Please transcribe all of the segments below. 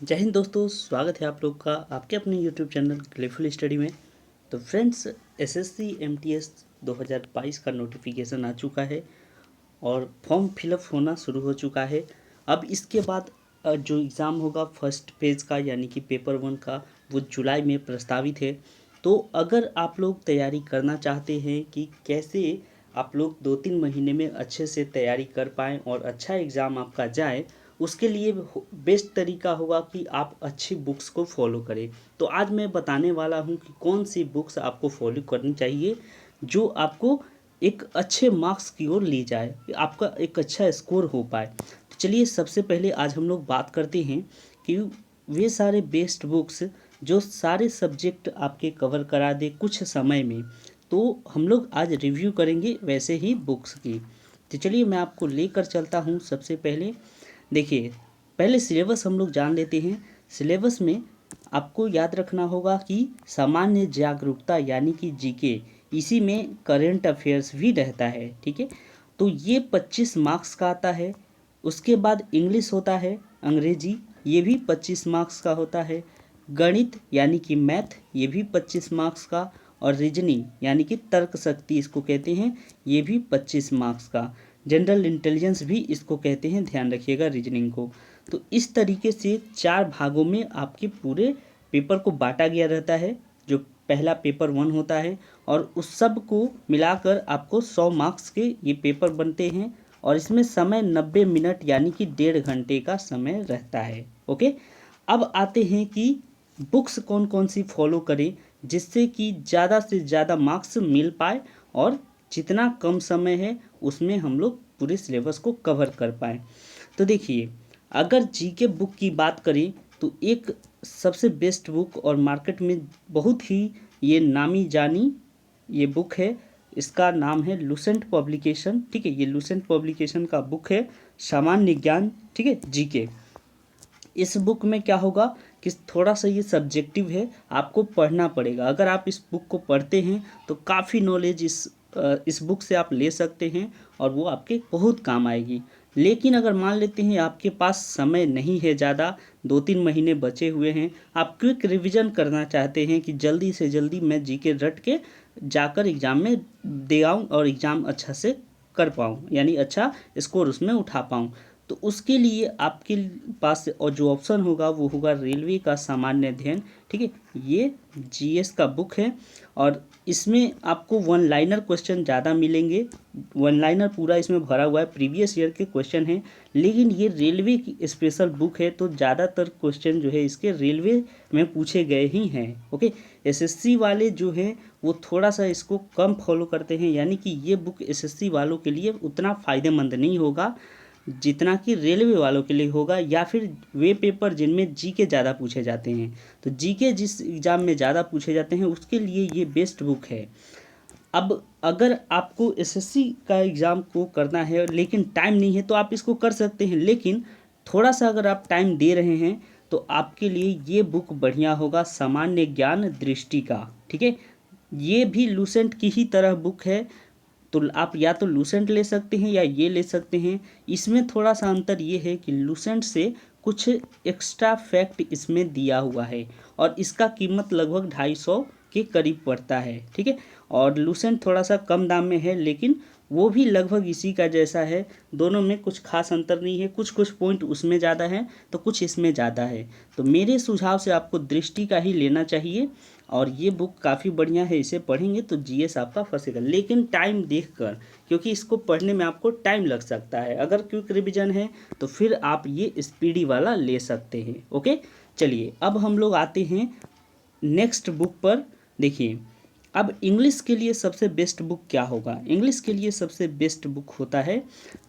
जय हिंद दोस्तों, स्वागत है आप लोग का आपके अपने यूट्यूब चैनल ग्लेफुल स्टडी में। तो फ्रेंड्स, एसएससी एमटीएस 2022 का नोटिफिकेशन आ चुका है और फॉर्म फिलअप होना शुरू हो चुका है। अब इसके बाद जो एग्ज़ाम होगा फर्स्ट फेज़ का यानी कि पेपर 1 का, वो जुलाई में प्रस्तावित है। तो अगर आप लोग तैयारी करना चाहते हैं कि कैसे आप लोग 2-3 महीने में अच्छे से तैयारी कर पाएँ और अच्छा एग्ज़ाम आपका जाए, उसके लिए बेस्ट तरीका होगा कि आप अच्छी बुक्स को फॉलो करें। तो आज मैं बताने वाला हूं कि कौन सी बुक्स आपको फॉलो करनी चाहिए जो आपको एक अच्छे मार्क्स की ओर ले जाए, आपका एक अच्छा स्कोर हो पाए। तो चलिए सबसे पहले आज हम लोग बात करते हैं कि वे सारे बेस्ट बुक्स जो सारे सब्जेक्ट आपके कवर करा दे कुछ समय में। तो हम लोग आज रिव्यू करेंगे वैसे ही बुक्स की। तो चलिए मैं आपको लेकर चलता हूँ। सबसे पहले देखिए, पहले सिलेबस हम लोग जान लेते हैं। सिलेबस में आपको याद रखना होगा कि सामान्य जागरूकता यानी कि जीके, इसी में करंट अफेयर्स भी रहता है। ठीक है, तो ये 25 मार्क्स का आता है। उसके बाद इंग्लिश होता है, अंग्रेजी, ये भी 25 मार्क्स का होता है। गणित यानी कि मैथ, ये भी 25 मार्क्स का। और रीजनिंग यानी कि तर्क शक्ति इसको कहते हैं, ये भी 25 मार्क्स का। जनरल इंटेलिजेंस भी इसको कहते हैं, ध्यान रखिएगा रीजनिंग को। तो इस तरीके से 4 भागों में आपके पूरे पेपर को बांटा गया रहता है। जो पहला पेपर 1 होता है और उस सब को मिलाकर आपको 100 मार्क्स के ये पेपर बनते हैं। और इसमें समय 90 मिनट यानी कि 1.5 घंटे का समय रहता है। ओके, अब आते हैं कि बुक्स कौन कौन सी फॉलो करें जिससे कि ज़्यादा से ज़्यादा मार्क्स मिल पाए और जितना कम समय है उसमें हम लोग पूरे सिलेबस को कवर कर पाएँ। तो देखिए, अगर जीके बुक की बात करें तो एक सबसे बेस्ट बुक और मार्केट में बहुत ही ये नामी जानी ये बुक है। इसका नाम है लुसेंट पब्लिकेशन। ठीक है, ये लुसेंट पब्लिकेशन का बुक है, सामान्य ज्ञान। ठीक है, जीके। इस बुक में क्या होगा कि थोड़ा सा ये सब्जेक्टिव है, आपको पढ़ना पड़ेगा। अगर आप इस बुक को पढ़ते हैं तो काफ़ी नॉलेज इस बुक से आप ले सकते हैं और वो आपके बहुत काम आएगी। लेकिन अगर मान लेते हैं आपके पास समय नहीं है ज़्यादा, 2-3 महीने बचे हुए हैं, आप क्विक रिवीजन करना चाहते हैं कि जल्दी से जल्दी मैं जीके रट के जाकर एग्ज़ाम में दे आऊँ और एग्ज़ाम अच्छा से कर पाऊँ, यानी अच्छा स्कोर उसमें उठा पाऊँ, तो उसके लिए आपके पास और जो ऑप्शन होगा वो होगा रेलवे का सामान्य अध्ययन। ठीक है, ये जीएस का बुक है और इसमें आपको वन लाइनर क्वेश्चन ज़्यादा मिलेंगे। वन लाइनर पूरा इसमें भरा हुआ है, प्रीवियस ईयर के क्वेश्चन हैं। लेकिन ये रेलवे की स्पेशल बुक है तो ज़्यादातर क्वेश्चन जो है इसके रेलवे में पूछे गए ही हैं। ओके, एसएससी वाले जो हैं वो थोड़ा सा इसको कम फॉलो करते हैं, यानी कि ये बुक एसएससी वालों के लिए उतना फ़ायदेमंद नहीं होगा जितना कि रेलवे वालों के लिए होगा, या फिर वे पेपर जिनमें जीके ज़्यादा पूछे जाते हैं। तो जीके जिस एग्ज़ाम में ज़्यादा पूछे जाते हैं उसके लिए ये बेस्ट बुक है। अब अगर आपको एसएससी का एग्ज़ाम को करना है लेकिन टाइम नहीं है तो आप इसको कर सकते हैं, लेकिन थोड़ा सा अगर आप टाइम दे रहे हैं तो आपके लिए ये बुक बढ़िया होगा, सामान्य ज्ञान दृष्टि का। ठीक है, ये भी लूसेंट की ही तरह बुक है। तो आप या तो लूसेंट ले सकते हैं या ये ले सकते हैं। इसमें थोड़ा सा अंतर ये है कि लूसेंट से कुछ एक्स्ट्रा फैक्ट इसमें दिया हुआ है और इसका कीमत लगभग 250 के करीब पड़ता है। ठीक है, और लूसेंट थोड़ा सा कम दाम में है लेकिन वो भी लगभग इसी का जैसा है। दोनों में कुछ खास अंतर नहीं है, कुछ कुछ पॉइंट उसमें ज़्यादा है तो कुछ इसमें ज़्यादा है। तो मेरे सुझाव से आपको दृष्टि का ही लेना चाहिए और ये बुक काफ़ी बढ़िया है, इसे पढ़ेंगे तो जीएस आपका फंसेगा, लेकिन टाइम देखकर, क्योंकि इसको पढ़ने में आपको टाइम लग सकता है। अगर क्विक रिवीजन है तो फिर आप ये स्पीडी वाला ले सकते हैं। ओके, चलिए अब हम लोग आते हैं नेक्स्ट बुक पर। देखिए, अब इंग्लिश के लिए सबसे बेस्ट बुक क्या होगा? इंग्लिश के लिए सबसे बेस्ट बुक होता है,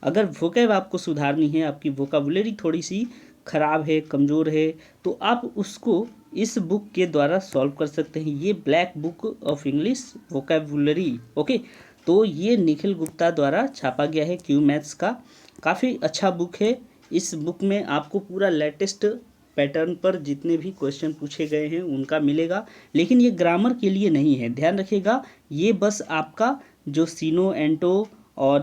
अगर वोकैब आपको सुधारनी है, आपकी वोकाबुलरी थोड़ी सी खराब है, कमज़ोर है, तो आप उसको इस बुक के द्वारा सॉल्व कर सकते हैं। ये black book of English vocabulary. Okay, तो ये निखिल गुप्ता द्वारा छापा गया है, क्यू मैथ्स का। काफ़ी अच्छा बुक है। इस बुक में आपको पूरा लेटेस्ट पैटर्न पर जितने भी क्वेश्चन पूछे गए हैं उनका मिलेगा, लेकिन ये ग्रामर के लिए नहीं है, ध्यान रखिएगा। ये बस आपका जो सीनो एंटो और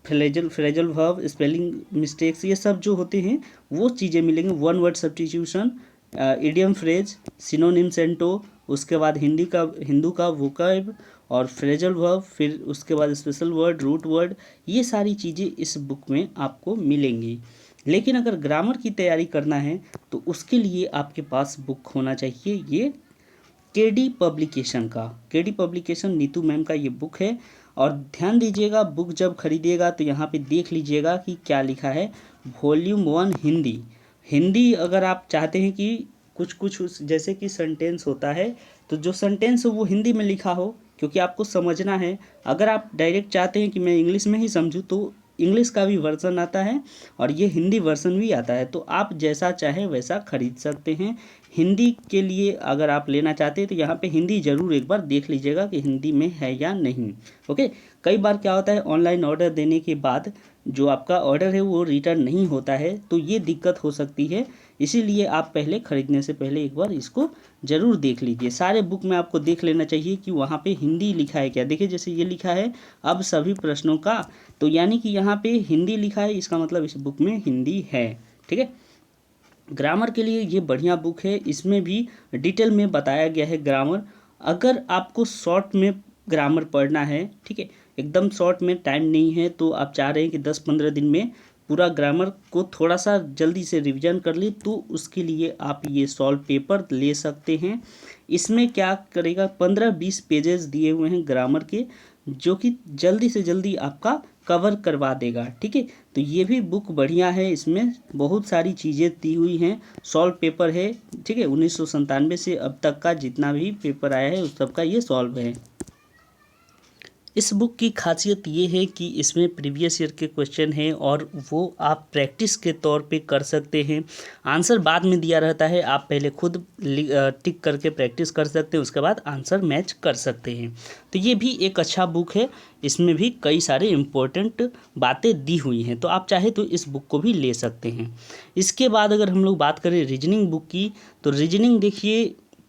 फ्रेजल वर्ब, स्पेलिंग मिस्टेक्स, ये सब जो होते हैं वो चीज़ें मिलेंगी। One word substitution, idiom phrase, synonym सेंटो, उसके बाद हिंदू का वोकैब और फ्रेजल वर्ब, फिर उसके बाद स्पेशल वर्ड, रूट वर्ड, ये सारी चीज़ें इस बुक में आपको मिलेंगी। लेकिन अगर ग्रामर की तैयारी करना है तो उसके लिए आपके पास बुक होना चाहिए ये केडी पब्लिकेशन नीतू मैम का ये बुक है। और ध्यान दीजिएगा, बुक जब खरीदिएगा तो यहाँ पे देख लीजिएगा कि क्या लिखा है, वॉल्यूम 1 हिंदी अगर आप चाहते हैं कि कुछ जैसे कि सेंटेंस होता है तो जो सेंटेंस हो वो हिंदी में लिखा हो, क्योंकि आपको समझना है। अगर आप डायरेक्ट चाहते हैं कि मैं इंग्लिश में ही समझूँ तो इंग्लिश का भी वर्जन आता है और ये हिंदी वर्जन भी आता है, तो आप जैसा चाहे वैसा खरीद सकते हैं। हिंदी के लिए अगर आप लेना चाहते हैं तो यहाँ पे हिंदी ज़रूर एक बार देख लीजिएगा कि हिंदी में है या नहीं। ओके, कई बार क्या होता है ऑनलाइन ऑर्डर देने के बाद जो आपका ऑर्डर है वो रिटर्न नहीं होता है, तो ये दिक्कत हो सकती है। इसीलिए आप पहले ख़रीदने से पहले एक बार इसको ज़रूर देख लीजिए। सारे बुक में आपको देख लेना चाहिए कि वहाँ पे हिंदी लिखा है क्या। देखिए जैसे ये लिखा है अब सभी प्रश्नों का, तो यानी कि यहाँ पे हिंदी लिखा है, इसका मतलब इस बुक में हिंदी है। ठीक है, ग्रामर के लिए ये बढ़िया बुक है, इसमें भी डिटेल में बताया गया है ग्रामर। अगर आपको शॉर्ट में ग्रामर पढ़ना है, ठीक है, एकदम शॉर्ट में टाइम नहीं है, तो आप चाह रहे हैं कि 10-15 दिन में पूरा ग्रामर को थोड़ा सा जल्दी से रिवीजन कर ले, तो उसके लिए आप ये सॉल्व पेपर ले सकते हैं। इसमें क्या करेगा, 15-20 पेजेस दिए हुए हैं ग्रामर के, जो कि जल्दी से जल्दी आपका कवर करवा देगा। ठीक है, तो ये भी बुक बढ़िया है, इसमें बहुत सारी चीज़ें दी हुई हैं, सॉल्व पेपर है। ठीक है, 1997 से अब तक का जितना भी पेपर आया है उस सब का ये सॉल्व है। इस बुक की खासियत ये है कि इसमें प्रीवियस ईयर के क्वेश्चन हैं और वो आप प्रैक्टिस के तौर पे कर सकते हैं। आंसर बाद में दिया रहता है, आप पहले खुद टिक करके प्रैक्टिस कर सकते हैं, उसके बाद आंसर मैच कर सकते हैं। तो ये भी एक अच्छा बुक है, इसमें भी कई सारे इम्पोर्टेंट बातें दी हुई हैं, तो आप चाहे तो इस बुक को भी ले सकते हैं। इसके बाद अगर हम लोग बात करें रीजनिंग बुक की, तो रीजनिंग देखिए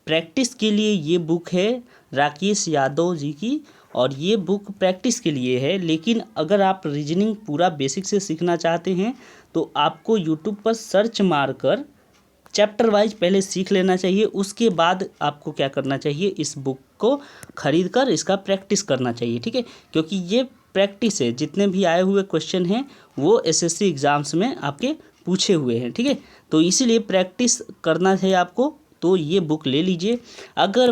प्रैक्टिस के लिए ये बुक है राकेश यादव जी की, और ये बुक प्रैक्टिस के लिए है। लेकिन अगर आप रीजनिंग पूरा बेसिक से सीखना चाहते हैं तो आपको यूट्यूब पर सर्च मारकर चैप्टर वाइज पहले सीख लेना चाहिए, उसके बाद आपको क्या करना चाहिए, इस बुक को खरीद कर इसका प्रैक्टिस करना चाहिए। ठीक है, क्योंकि ये प्रैक्टिस है, जितने भी आए हुए क्वेश्चन हैं वो एसएससी एग्ज़ाम्स में आपके पूछे हुए हैं। ठीक है, तो इसीलिए प्रैक्टिस करना है आपको, तो ये बुक ले लीजिए। अगर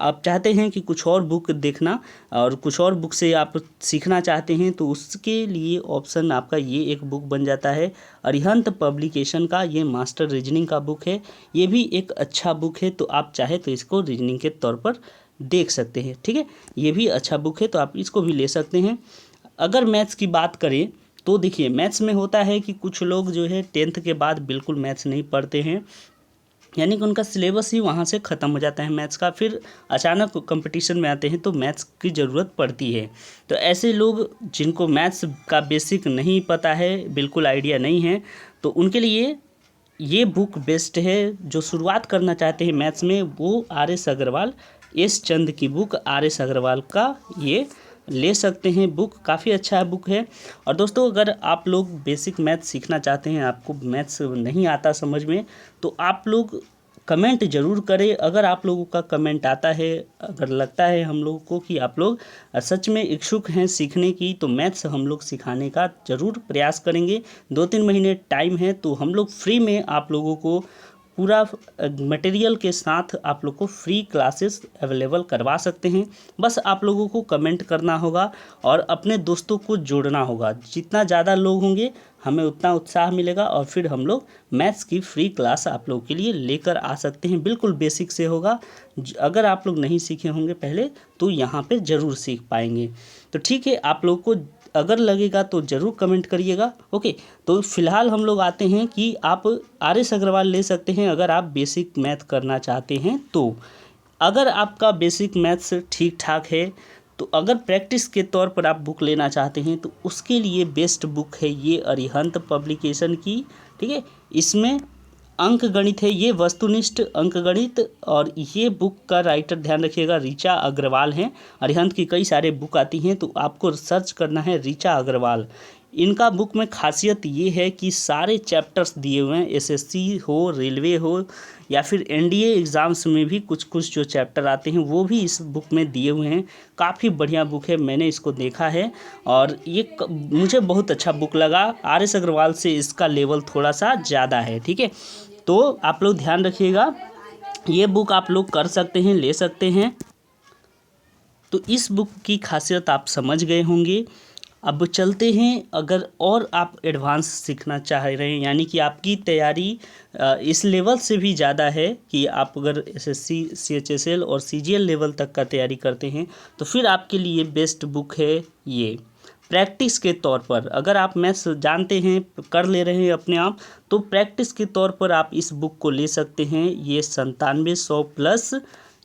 आप चाहते हैं कि कुछ और बुक देखना और कुछ और बुक से आप सीखना चाहते हैं तो उसके लिए ऑप्शन आपका ये एक बुक बन जाता है, अरिहंत पब्लिकेशन का ये मास्टर रीजनिंग का बुक है। ये भी एक अच्छा बुक है, तो आप चाहे तो इसको रीजनिंग के तौर पर देख सकते हैं। ठीक है, ये भी अच्छा बुक है, तो आप इसको भी ले सकते हैं। अगर मैथ्स की बात करें तो देखिए मैथ्स में होता है कि कुछ लोग जो है 10th के बाद बिल्कुल मैथ्स नहीं पढ़ते हैं, यानी कि उनका सिलेबस ही वहाँ से ख़त्म हो जाता है मैथ्स का, फिर अचानक कंपटीशन में आते हैं तो मैथ्स की ज़रूरत पड़ती है। तो ऐसे लोग जिनको मैथ्स का बेसिक नहीं पता है, बिल्कुल आइडिया नहीं है, तो उनके लिए ये बुक बेस्ट है। जो शुरुआत करना चाहते हैं मैथ्स में वो आर.एस. अग्रवाल, एस चंद की बुक आर.एस. अग्रवाल का ये ले सकते हैं, बुक काफ़ी अच्छा बुक है। और दोस्तों अगर आप लोग बेसिक मैथ्स सीखना चाहते हैं, आपको मैथ्स नहीं आता समझ में, तो आप लोग कमेंट ज़रूर करें। अगर आप लोगों का कमेंट आता है, अगर लगता है हम लोगों को कि आप लोग सच में इच्छुक हैं सीखने की, तो मैथ्स हम लोग सिखाने का ज़रूर प्रयास करेंगे। 2-3 महीने टाइम है, तो हम लोग फ्री में आप लोगों को पूरा मटेरियल के साथ आप लोग को फ्री क्लासेस अवेलेबल करवा सकते हैं। बस आप लोगों को कमेंट करना होगा और अपने दोस्तों को जोड़ना होगा। जितना ज़्यादा लोग होंगे हमें उतना उत्साह मिलेगा और फिर हम लोग मैथ्स की फ्री क्लास आप लोगों के लिए लेकर आ सकते हैं। बिल्कुल बेसिक से होगा, अगर आप लोग नहीं सीखे होंगे पहले तो यहाँ पे ज़रूर सीख पाएंगे। तो ठीक है, आप लोग को अगर लगेगा तो ज़रूर कमेंट करिएगा। ओके, तो फिलहाल हम लोग आते हैं कि आप आर.एस. अग्रवाल ले सकते हैं अगर आप बेसिक मैथ करना चाहते हैं तो। अगर आपका बेसिक मैथ्स ठीक ठाक है तो अगर प्रैक्टिस के तौर पर आप बुक लेना चाहते हैं तो उसके लिए बेस्ट बुक है ये अरिहंत पब्लिकेशन की। ठीक है, इसमें अंकगणित है, ये वस्तुनिष्ठ अंकगणित। और ये बुक का राइटर ध्यान रखिएगा ऋचा अग्रवाल हैं। अरिहंत की कई सारे बुक आती हैं तो आपको सर्च करना है ऋचा अग्रवाल। इनका बुक में खासियत ये है कि सारे चैप्टर्स दिए हुए हैं, एसएससी हो, रेलवे हो या फिर एनडीए एग्ज़ाम्स में भी कुछ कुछ जो चैप्टर आते हैं वो भी इस बुक में दिए हुए हैं। काफ़ी बढ़िया बुक है, मैंने इसको देखा है और ये मुझे बहुत अच्छा बुक लगा। आर.एस. अग्रवाल से इसका लेवल थोड़ा सा ज़्यादा है, ठीक है। तो आप लोग ध्यान रखिएगा, ये बुक आप लोग कर सकते हैं, ले सकते हैं। तो इस बुक की खासियत आप समझ गए होंगे। अब चलते हैं, अगर और आप एडवांस सीखना चाह रहे हैं, यानी कि आपकी तैयारी इस लेवल से भी ज़्यादा है कि आप अगर एसएससी, सीएचएसएल और सीजीएल लेवल तक का तैयारी करते हैं तो फिर आपके लिए बेस्ट बुक है ये। प्रैक्टिस के तौर पर अगर आप मैथ्स जानते हैं, कर ले रहे हैं अपने आप, तो प्रैक्टिस के तौर पर आप इस बुक को ले सकते हैं। ये 9700 प्लस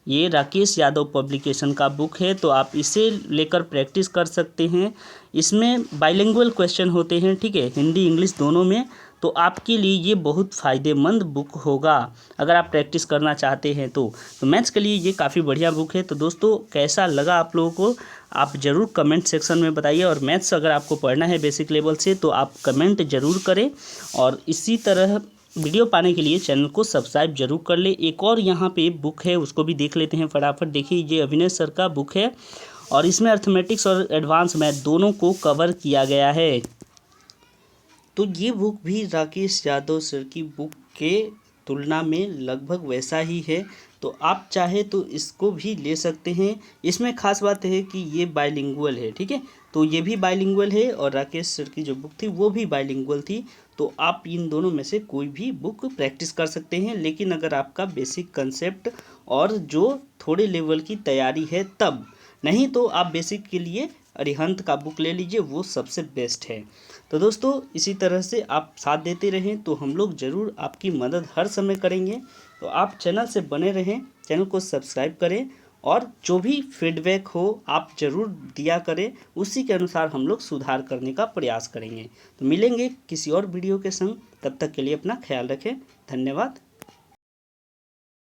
ये राकेश यादव पब्लिकेशन का बुक है, तो आप इसे लेकर प्रैक्टिस कर सकते हैं। इसमें बाइलिंगुअल क्वेश्चन होते हैं, ठीक है, हिंदी इंग्लिश दोनों में। तो आपके लिए ये बहुत फ़ायदेमंद बुक होगा अगर आप प्रैक्टिस करना चाहते हैं तो मैथ्स के लिए ये काफ़ी बढ़िया बुक है। तो दोस्तों, कैसा लगा आप लोगों को आप ज़रूर कमेंट सेक्शन में बताइए। और मैथ्स अगर आपको पढ़ना है बेसिक लेवल से तो आप कमेंट ज़रूर करें। और इसी तरह वीडियो पाने के लिए चैनल को सब्सक्राइब जरूर कर ले। एक और यहाँ पे बुक है, उसको भी देख लेते हैं फटाफट। देखिए, ये अविनेश सर का बुक है और इसमें अर्थमेटिक्स और एडवांस मैथ दोनों को कवर किया गया है। तो ये बुक भी राकेश यादव सर की बुक के तुलना में लगभग वैसा ही है, तो आप चाहे तो इसको भी ले सकते हैं। इसमें खास बात है कि ये बाइलिंगुअल है, ठीक है, तो ये भी बाइलिंगुअल है और राकेश सर की जो बुक थी वो भी बाइलिंगुअल थी। तो आप इन दोनों में से कोई भी बुक प्रैक्टिस कर सकते हैं। लेकिन अगर आपका बेसिक कंसेप्ट और जो थोड़े लेवल की तैयारी है तब, नहीं तो आप बेसिक के लिए अरिहंत का बुक ले लीजिए, वो सबसे बेस्ट है। तो दोस्तों, इसी तरह से आप साथ देते रहें तो हम लोग ज़रूर आपकी मदद हर समय करेंगे। तो आप चैनल से बने रहें, चैनल को सब्सक्राइब करें और जो भी फीडबैक हो आप ज़रूर दिया करें, उसी के अनुसार हम लोग सुधार करने का प्रयास करेंगे। तो मिलेंगे किसी और वीडियो के संग, तब तक के लिए अपना ख्याल रखें। धन्यवाद।